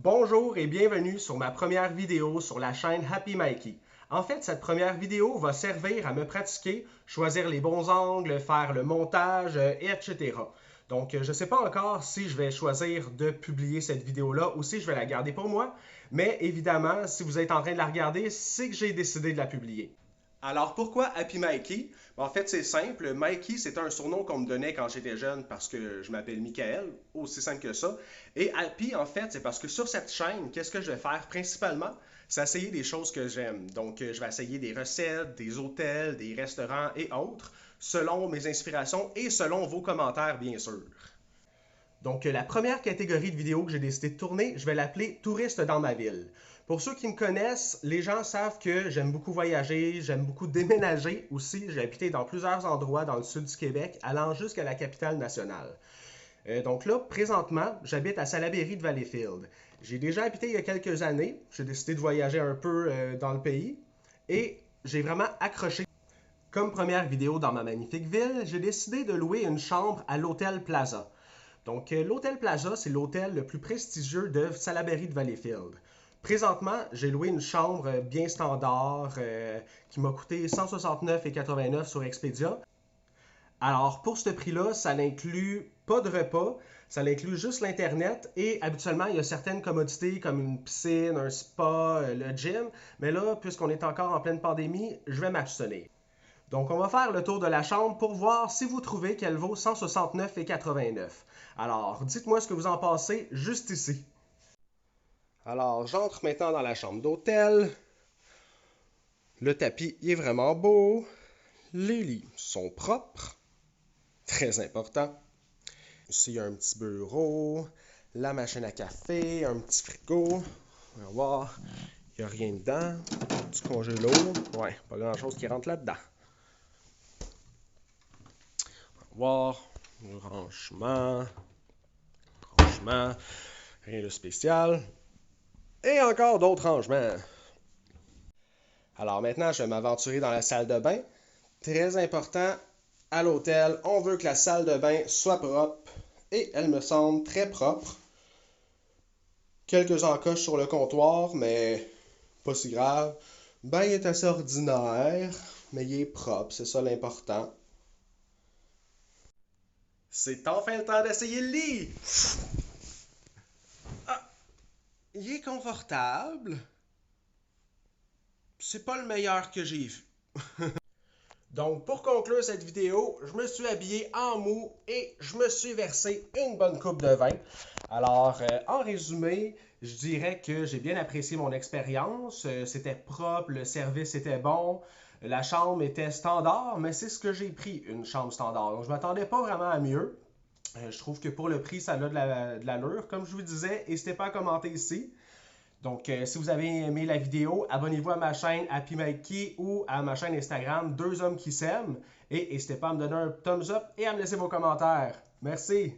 Bonjour et bienvenue sur ma première vidéo sur la chaîne Happy Mikey. En fait, cette première vidéo va servir à me pratiquer, choisir les bons angles, faire le montage, etc. Donc, je ne sais pas encore si je vais choisir de publier cette vidéo-là ou si je vais la garder pour moi, mais évidemment, si vous êtes en train de la regarder, c'est que j'ai décidé de la publier. Alors pourquoi Happy Mikey? En fait, c'est simple. Mikey, c'était un surnom qu'on me donnait quand j'étais jeune parce que je m'appelle Michael, aussi simple que ça. Et Happy, en fait, c'est parce que sur cette chaîne, qu'est-ce que je vais faire principalement? C'est essayer des choses que j'aime. Donc, je vais essayer des recettes, des hôtels, des restaurants et autres, selon mes inspirations et selon vos commentaires, bien sûr. Donc, la première catégorie de vidéos que j'ai décidé de tourner, je vais l'appeler Touriste dans ma ville. Pour ceux qui me connaissent, les gens savent que j'aime beaucoup voyager, j'aime beaucoup déménager aussi. J'ai habité dans plusieurs endroits dans le sud du Québec, allant jusqu'à la capitale nationale. Donc là, présentement, j'habite à Salaberry de Valleyfield. J'ai déjà habité il y a quelques années. J'ai décidé de voyager un peu dans le pays et j'ai vraiment accroché. Comme première vidéo dans ma magnifique ville, j'ai décidé de louer une chambre à l'Hôtel Plaza. Donc, l'Hôtel Plaza, c'est l'hôtel le plus prestigieux de Salaberry de Valleyfield. Présentement, j'ai loué une chambre bien standard qui m'a coûté 169,89 sur Expedia. Alors, pour ce prix-là, ça n'inclut pas de repas, ça inclut juste l'Internet et habituellement, il y a certaines commodités comme une piscine, un spa, le gym. Mais là, puisqu'on est encore en pleine pandémie, je vais m'abstenir. Donc, on va faire le tour de la chambre pour voir si vous trouvez qu'elle vaut 169,89. Alors, dites-moi ce que vous en pensez juste ici. Alors, j'entre maintenant dans la chambre d'hôtel. Le tapis est vraiment beau. Les lits sont propres. Très important. Ici, il y a un petit bureau, la machine à café, un petit frigo. On va voir, il n'y a rien dedans. Du congélo. Ouais, pas grand-chose qui rentre là-dedans. Voir, rangement, rien de spécial. Et encore d'autres rangements. Alors maintenant, je vais m'aventurer dans la salle de bain. Très important, à l'hôtel, on veut que la salle de bain soit propre. Et elle me semble très propre. Quelques encoches sur le comptoir, mais pas si grave. Le bain est assez ordinaire, mais il est propre, c'est ça l'important. C'est enfin le temps d'essayer le lit! Ah, il est confortable. C'est pas le meilleur que j'ai vu. Donc, pour conclure cette vidéo, je me suis habillé en mou et je me suis versé une bonne coupe de vin. Alors, en résumé, je dirais que j'ai bien apprécié mon expérience. C'était propre, le service était bon, la chambre était standard, mais c'est ce que j'ai pris, une chambre standard. Donc, je m'attendais pas vraiment à mieux. Je trouve que pour le prix, ça a de l'allure, comme je vous disais. N'hésitez pas à commenter ici. Donc, si vous avez aimé la vidéo, abonnez-vous à ma chaîne Happy Mikey ou à ma chaîne Instagram Deux Hommes qui s'aiment. Et n'hésitez pas à me donner un thumbs up et à me laisser vos commentaires. Merci!